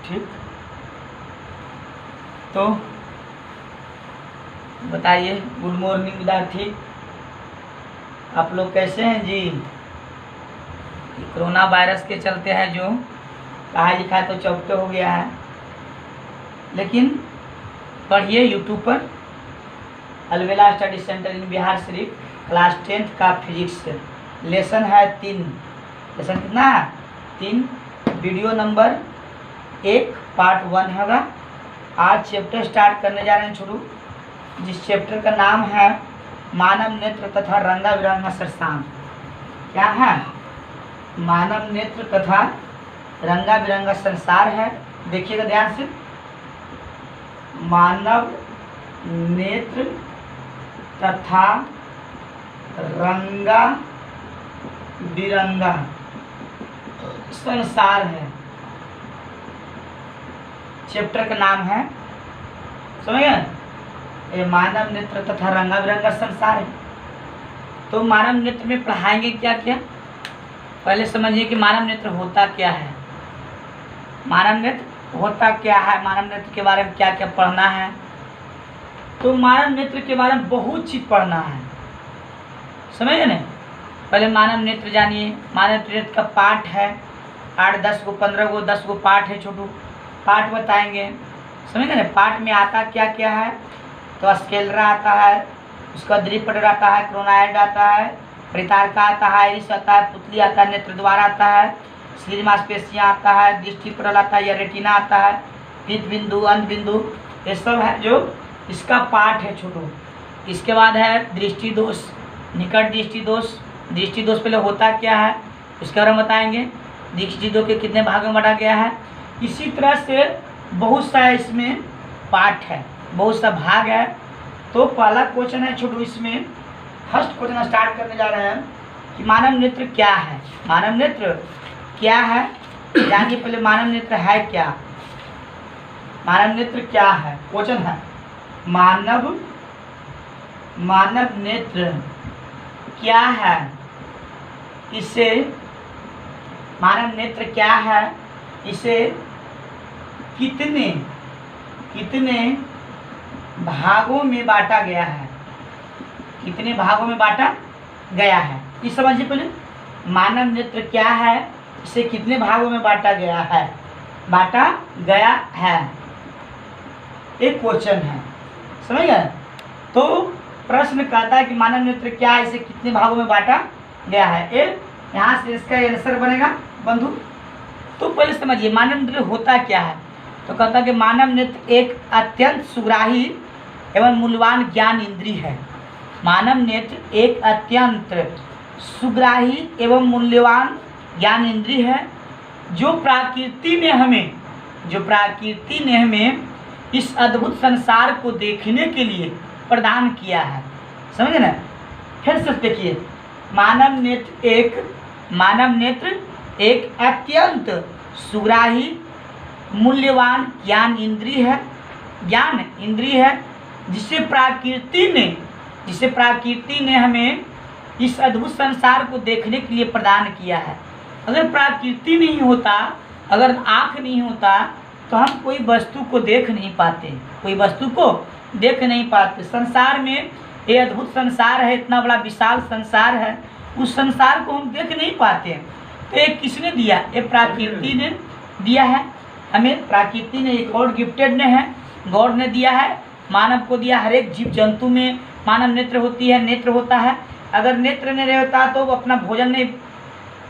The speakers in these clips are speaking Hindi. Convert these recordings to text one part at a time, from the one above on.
ठीक। तो बताइए, गुड मॉर्निंग विद्यार्थी, आप लोग कैसे हैं जी। कोरोना वायरस के चलते हैं जो पढ़ाई लिखाई तो चौपटे हो गया है, लेकिन पढ़िए यूट्यूब पर अलबेला स्टडी सेंटर इन बिहार शरीफ, क्लास 10th का फिजिक्स लेसन है 3। लेसन कितना है? 3। वीडियो नंबर 1 पार्ट 1 होगा। आज चैप्टर स्टार्ट करने जा रहे हैं छोटू, जिस चैप्टर का नाम है मानव नेत्र तथा रंगा बिरंगा सरसाम। क्या है? मानव नेत्र तथा रंगा बिरंगा संसार है। देखिएगा ध्यान से, मानव नेत्र तथा रंगा बिरंगा संसार है, चैप्टर का नाम है। समझ गए? ये मानव नेत्र तथा रंगा बिरंगा संसार है। तो मानव नेत्र में पढ़ाएंगे क्या क्या? पहले समझिए कि मानव नेत्र होता क्या है। मानव नेत्र होता क्या है, मानव नेत्र के बारे में क्या क्या पढ़ना है। तो मानव नेत्र के बारे में बहुत चीज़ पढ़ना है, समझे ना। पहले मानव नेत्र जानिए। मानव नेत्र का पाठ है 8, 10 को, 15 को, 10 को पाठ है छोटू, पाठ बताएंगे, समझे ना। पाठ में आता क्या क्या है? तो स्केलरा आता है, उसका द्विपटर आता है, क्रोनाइड आता है, परितारका आता है, आइरिस आता है, पुतली आता है, नेत्र द्वार आता है, शरीर मांसपेशियाँ आता है, दृष्टिपटल आता है या रेटिना आता है, पीत बिंदु, अंत बिंदु, ये सब है जो इसका पाठ है छोटू। इसके बाद है दृष्टि दोष, निकट दृष्टि दोष। दृष्टि दोष पहले होता क्या है उसके बारे में बताएंगे। दृष्टि दोष के कितने भागों में बांटा गया है। इसी तरह से बहुत सा इसमें पाठ है, बहुत सा भाग है। तो पहला क्वेश्चन है छोटू, इसमें फर्स्ट क्वेश्चन स्टार्ट करने जा रहे हैं कि मानव नेत्र क्या है। मानव नेत्र क्या है जानिए पहले। मानव नेत्र है क्या? मानव नेत्र क्या है? क्वेश्चन है मानव नेत्र क्या है। इसे मानव नेत्र क्या है, इसे कितने भागों में बांटा गया है। कितने भागों में बांटा गया है, ये समझिए पहले। मानव नेत्र क्या है, इसे कितने भागों में बांटा गया है। बांटा गया है, एक क्वेश्चन है, समझ गए। तो प्रश्न कहता है कि मानव नेत्र क्या है, इसे कितने भागों में बांटा गया है। यहाँ से इसका आंसर बनेगा बंधु। तो पहले समझिए मानव नेत्र होता क्या है। तो कहता है कि मानव नेत्र एक अत्यंत सुग्राही एवं मूल्यवान ज्ञान इंद्रिय है। मानव नेत्र एक अत्यंत सुग्राही एवं मूल्यवान ज्ञान इंद्रिय है, जो प्रकृति ने हमें इस अद्भुत संसार को देखने के लिए प्रदान किया है। समझे ना। फिर से देखिए, मानव नेत्र एक अत्यंत सुग्राही मूल्यवान ज्ञान इंद्रिय है, जिसे प्रकृति ने हमें इस अद्भुत संसार को देखने के लिए प्रदान किया है। अगर प्रकृति नहीं होता, अगर आँख नहीं होता, तो हम कोई वस्तु को देख नहीं पाते। संसार में ये अद्भुत संसार है, इतना बड़ा विशाल संसार है, उस संसार को हम देख नहीं पाते। तो ये किसने दिया? ये प्रकृति ने दिया है हमें। प्रकृति ने एक और गिफ्टेड ने है, गॉड ने दिया है, मानव को दिया। हर एक जीव जंतु में मानव नेत्र होता है। अगर नेत्र नहीं होता तो वो अपना भोजन नहीं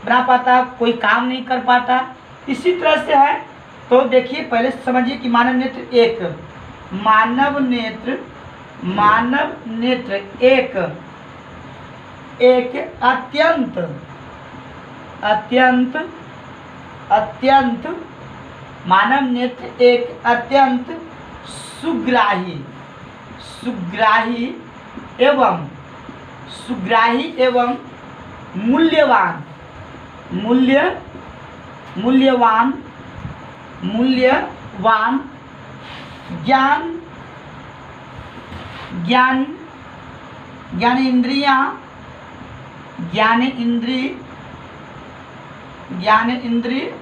बना पाता, कोई काम नहीं कर पाता। इसी तरह से है। तो देखिए पहले समझिए कि मानव नेत्र एक अत्यंत मानव नेत्र एक अत्यंत सुग्राही एवं मूल्यवान ज्ञान इंद्रिय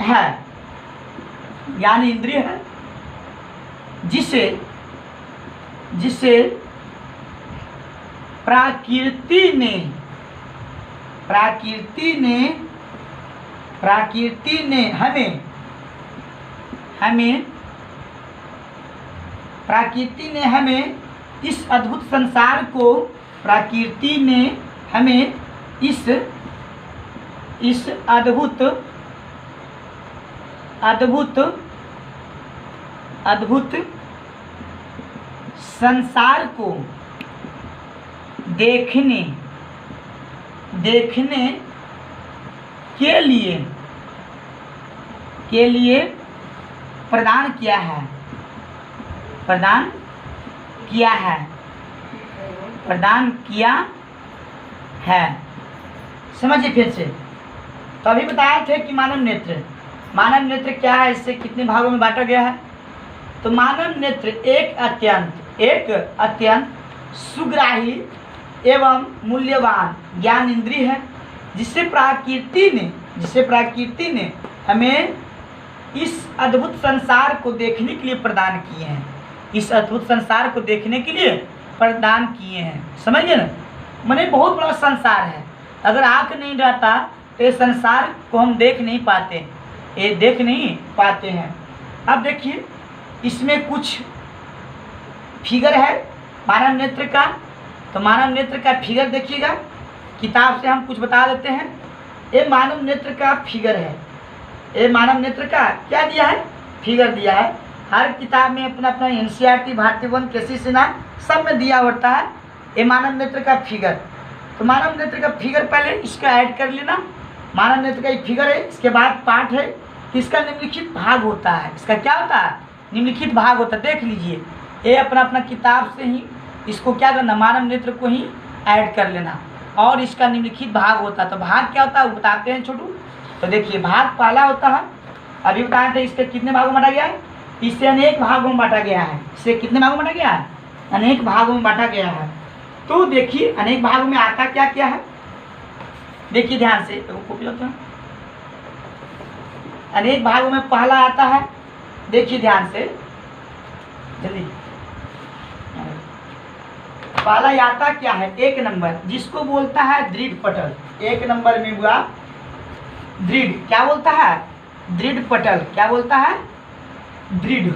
है। ज्ञान इंद्रिय है जिसे जिसे प्रकृति ने हमें इस अद्भुत संसार को, प्रकृति ने हमें इस अद्भुत संसार को देखने के लिए प्रदान किया है। समझिए फिर से। तो अभी बताया थे कि मानव नेत्र क्या है, इससे कितने भागों में बांटा गया है। तो मानव नेत्र एक अत्यंत सुग्राही एवं मूल्यवान ज्ञान इंद्रिय है जिसे प्रकृति ने हमें इस अद्भुत संसार को देखने के लिए प्रदान किए हैं। इस अद्भुत संसार को देखने के लिए प्रदान किए हैं। समझिए ना, माने बहुत बड़ा संसार है। अगर आँख नहीं रहता तो इस संसार को हम देख नहीं पाते हैं। अब देखिए, इसमें कुछ फिगर है मानव नेत्र का। तो मानव नेत्र का फिगर देखिएगा, किताब से हम कुछ बता देते हैं। ये मानव नेत्र का फिगर है। ये मानव नेत्र का क्या दिया है, फिगर दिया है। हर किताब में अपना अपना NCERT, भारतीय वन, कृषि सेना सब में दिया होता है ये मानव नेत्र का फिगर। तो मानव नेत्र का फिगर पहले इसका ऐड कर लेना। मानव नेत्र का एक फिगर है, इसके बाद पाठ है, इसका निम्नलिखित भाग होता है। इसका क्या होता है, निम्नलिखित भाग होता है। देख लीजिए, ये अपना किताब से ही इसको क्या करना, मानव नेत्र को ही ऐड कर लेना और इसका निम्नलिखित भाग होता है। तो भाग क्या होता है वो बताते हैं छोटू। तो देखिए, भाग पहला होता है, अभी बताए थे, इसके कितने भागों में बांटा गया है, इससे अनेक भागों में बांटा गया है। इससे कितने भागों में बांटा गया है, अनेक भागों में बांटा गया है। तो देखिए, अनेक भागों में आता क्या क्या है, देखिए ध्यान से, कॉपी होता है। अनेक भागों में पहला आता है, देखिए ध्यान से, जल्दी। पहला आता क्या है, एक नंबर, जिसको बोलता है दृढ़ पटल। एक नंबर में हुआ दृढ़, क्या बोलता है, दृढ़ पटल। क्या बोलता है, दृढ़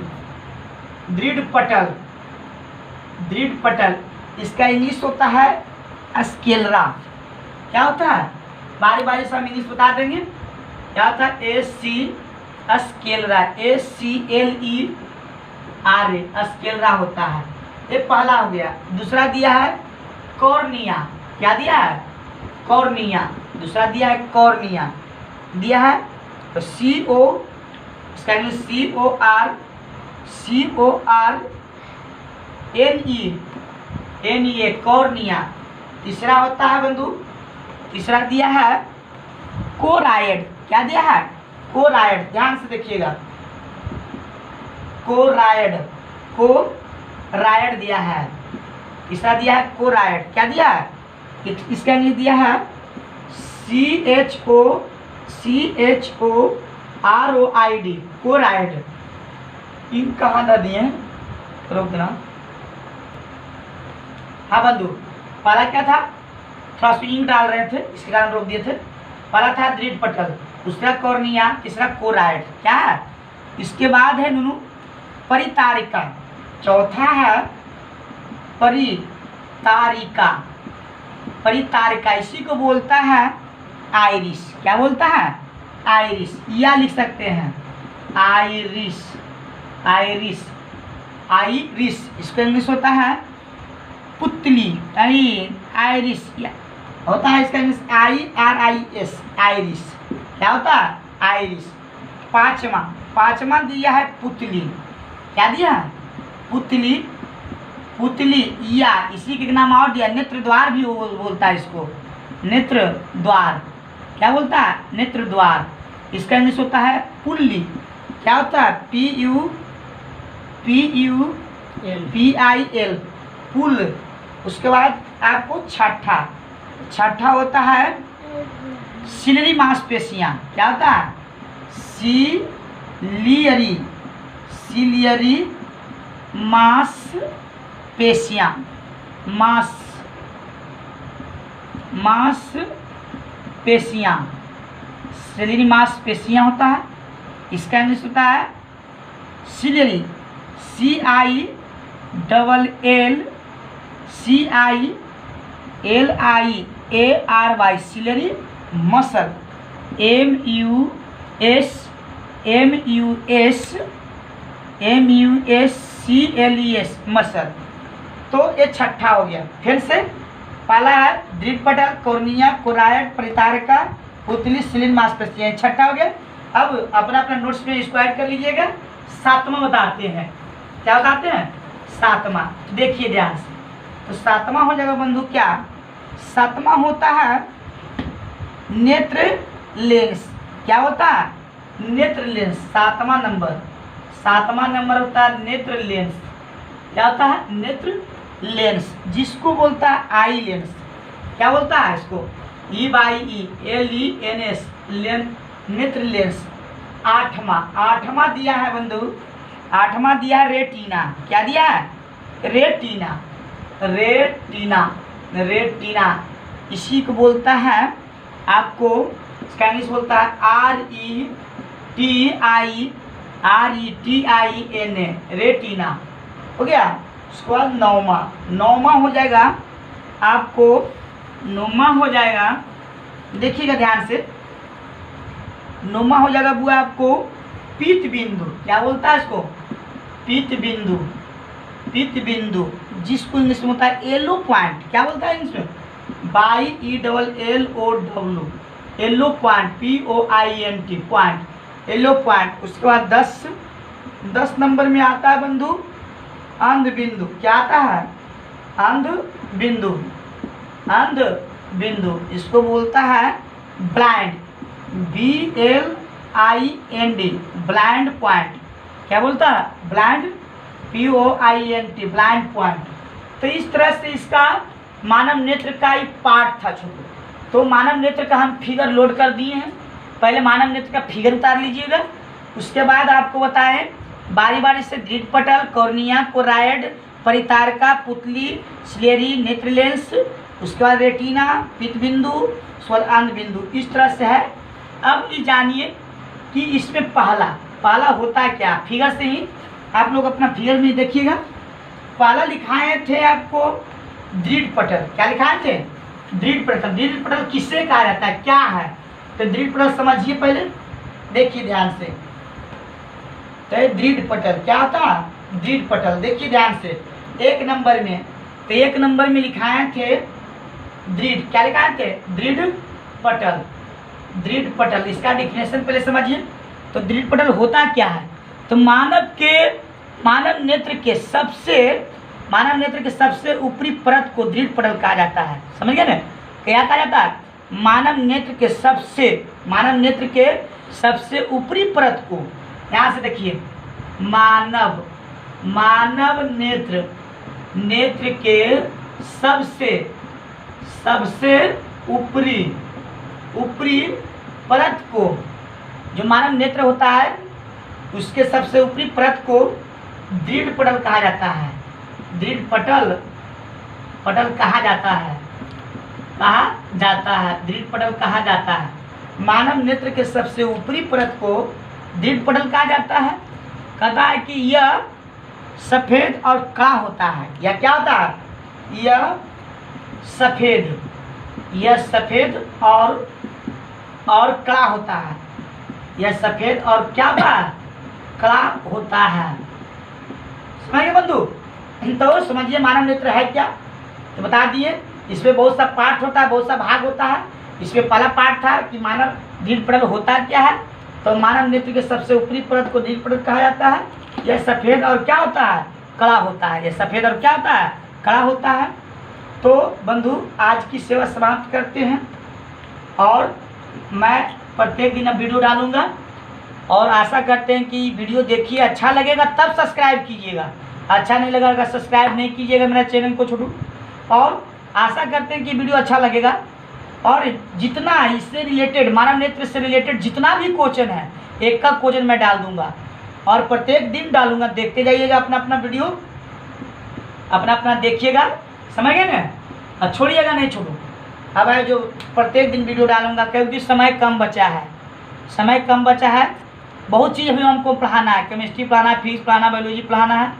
पटल। इसका इंग्लिश होता है स्केलरा। क्या होता है, बारी बारी से हम इंग्लिश बता देंगे। क्या होता है, स्केलरा, SCLERA, स्केलरा होता है। ये पहला हो गया। दूसरा दिया है कॉर्निया। क्या दिया है, कॉर्निया। दूसरा दिया है कॉर्निया, दिया है तो इसका इंग्लिश CORNEA, कॉर्निया। तीसरा होता है बंधु, तीसरा दिया है कोराइड। क्या दिया है, कोराइड। ध्यान से देखिएगा, कोराइड दिया है। तीसरा दिया है कोराइड। क्या दिया है, इसका इंग्लिश दिया है CHOROID, कोराइड। इन कहाँ था दिए, रोक देना। हाँ बंधु, पहला क्या था, थोड़ा सा इंक डाल रहे थे इसके कारण रोक दिए थे। पहला था दृढ़ पटल, दूसरा कॉर्निया, तीसरा कोराइड। क्या है, इसके बाद है नुनू परितारिका, चौथा है परितारिका। इसी को बोलता है आइरिस। क्या बोलता है, आइरिस, या लिख सकते हैं आइरिस। इसका इंग्लिश होता है पुतली, आइरिस होता है। इसका इंग्लिश IRIS, आइरिस। क्या होता है, आइरिस। पांचवा दिया है पुतली। क्या दिया है, पुतली, या इसी के नाम और दिया, नेत्र द्वार भी बोलता है इसको, नेत्र द्वार। क्या बोलता है, नेत्र द्वार। इसका इंग्लिश होता है पुल्ली। क्या होता है, PULL, पुल। उसके बाद आपको छठा होता है सिलरी मांसपेशियाँ। क्या होता है, सिलियरी सिलियरी मांसपेशियाँ, मांसपेशियाँ, सिलियरी मांसपेशियाँ होता है। इसका इंग्लिश होता है ciliary, CILLIARY, ciliary muscle, MUSCLES muscle. तो ये छठा हो गया। फिर से पहला है दृढ़ पटल, कॉर्निया, कोराइड, परितारिका, पुतली, सिलियरी मांसपेशियाँ, छठा हो गया। अब अपना अपना नोट्स में इसको ऐड कर लीजिएगा। सातवां बताते हैं, क्या बताते हैं? सातवां, देखिए ध्यान से। तो सातवां हो जाएगा बंधु क्या? सातवां होता है नेत्र लेंस। क्या होता है? नेत्र लेंस। सातवां नंबर होता है नेत्र लेंस। क्या होता है? नेत्र लेंस, जिसको बोलता है आई लेंस। क्या बोलता है इसको? EYELENS, नेत्र लेंस। आठवां दिया है बंधु, आठवां दिया है रेटिना। क्या दिया है? रेटिना, इसी को बोलता है आपको, इसका इंग्लिश बोलता है RETINA, रेटिना। हो गया। उसके बाद नौवां हो जाएगा आपको, देखिएगा ध्यान से। नौवां हो जाएगा बुआ आपको पीत बिंदु। क्या बोलता है इसको? पीत बिंदु, जिसको इंग्लिश में होता है येलो पॉइंट। क्या बोलता है इंग्लिश में? YELLOW, yellow point, POINT, point, yellow point. उसके बाद 10 नंबर में आता है बंधु अंध बिंदु। क्या आता है? अंध बिंदु, इसको बोलता है ब्लाइंड, BLIND, ब्लाइंड पॉइंट। क्या बोलता है? Blind, POINT, blind point. तो इस तरह से इसका मानव नेत्र का ही पार्ट था छोटू। तो मानव नेत्र का हम फिगर लोड कर दिए हैं। पहले मानव नेत्र का फिगर उतार लीजिएगा, उसके बाद आपको बताएं बारी बारी से दृढ़ पटल, कॉर्निया, कोराइड, परितारिका, पुतली, सिलियरी, नेत्र लेंस, उसके बाद रेटिना, पीत बिंदु, अंध बिंदु, इस तरह से है। अब ये जानिए कि इसमें पहला होता क्या? फिगर से ही आप लोग अपना फिगर में देखिएगा। पहला लिखाए थे आपको दृढ़ पटल। क्या लिखाए थे? दृढ़ पटल किससे कहा जाता है? क्या है? तो दृढ़ पटल समझिए पहले, देखिए ध्यान से। तो दृढ़ पटल क्या होता है? दृढ़ पटल देखिए ध्यान से। एक नंबर में लिखाए थे दृढ़। क्या लिखाए थे? दृढ़ पटल, इसका डेफिनेशन पहले समझिए। तो दृढ़ पटल होता क्या है? तो मानव नेत्र के सबसे ऊपरी परत को दृढ़ पटल कहा जाता है। समझ गए ना? क्या कहा जाता है? मानव नेत्र के सबसे ऊपरी परत को, यहाँ से देखिए, मानव नेत्र के सबसे ऊपरी परत को, जो मानव नेत्र होता है उसके सबसे ऊपरी परत को दृढ़ पटल कहा जाता है। दृढ़ पटल कहा जाता है। दृढ़ पटल कहा जाता है। मानव नेत्र के सबसे ऊपरी परत को दृढ़ पटल कहा जाता है। कहता है कि यह सफ़ेद और कड़ा होता है। यह क्या होता है? यह सफ़ेद और कड़ा होता है। यह सफ़ेद और क्या कड़ा होता है। समझिए बंधु? तो समझिए मानव नेत्र है क्या, तो बता दिए। इसमें बहुत सा पार्ट होता है, बहुत सा भाग होता है। इसमें पहला पार्ट था कि मानव दृढ़ पटल होता क्या है। तो मानव नेत्र के सबसे ऊपरी परत को दृढ़ पटल कहा जाता है। यह सफ़ेद और क्या होता है? कड़ा होता है। यह सफ़ेद और क्या होता है? कड़ा होता है। तो बंधु आज की सेवा समाप्त करते हैं, और मैं प्रत्येक दिन अब वीडियो डालूंगा, और आशा करते हैं कि वीडियो देखिए, अच्छा लगेगा तब सब्सक्राइब कीजिएगा, अच्छा नहीं लगेगा सब्सक्राइब नहीं कीजिएगा मेरा चैनल को छोटू। और आशा करते हैं कि वीडियो अच्छा लगेगा, और जितना इससे रिलेटेड, मानव नेत्र से रिलेटेड जितना भी क्वेश्चन है, एक का क्वेश्चन मैं डाल दूंगा। और प्रत्येक दिन डालूंगा, देखते जाइएगा अपना अपना वीडियो, अपना अपना देखिएगा, समझ गए ना। और छोड़िएगा नहीं, छोड़ो। अब है जो प्रत्येक दिन वीडियो डालूंगा, क्योंकि समय कम बचा है, समय कम बचा है। बहुत चीज़ अभी हमको पढ़ाना है, केमिस्ट्री पढ़ाना है, फिजिक्स पढ़ाना, बायोलॉजी पढ़ाना है,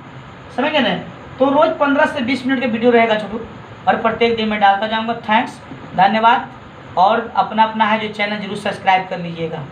समझ गए ना। तो रोज़ 15 से 20 मिनट का वीडियो रहेगा छोटू, और प्रत्येक दिन में डालता जाऊँगा। थैंक्स, धन्यवाद। और अपना अपना है जो चैनल जरूर सब्सक्राइब कर लीजिएगा।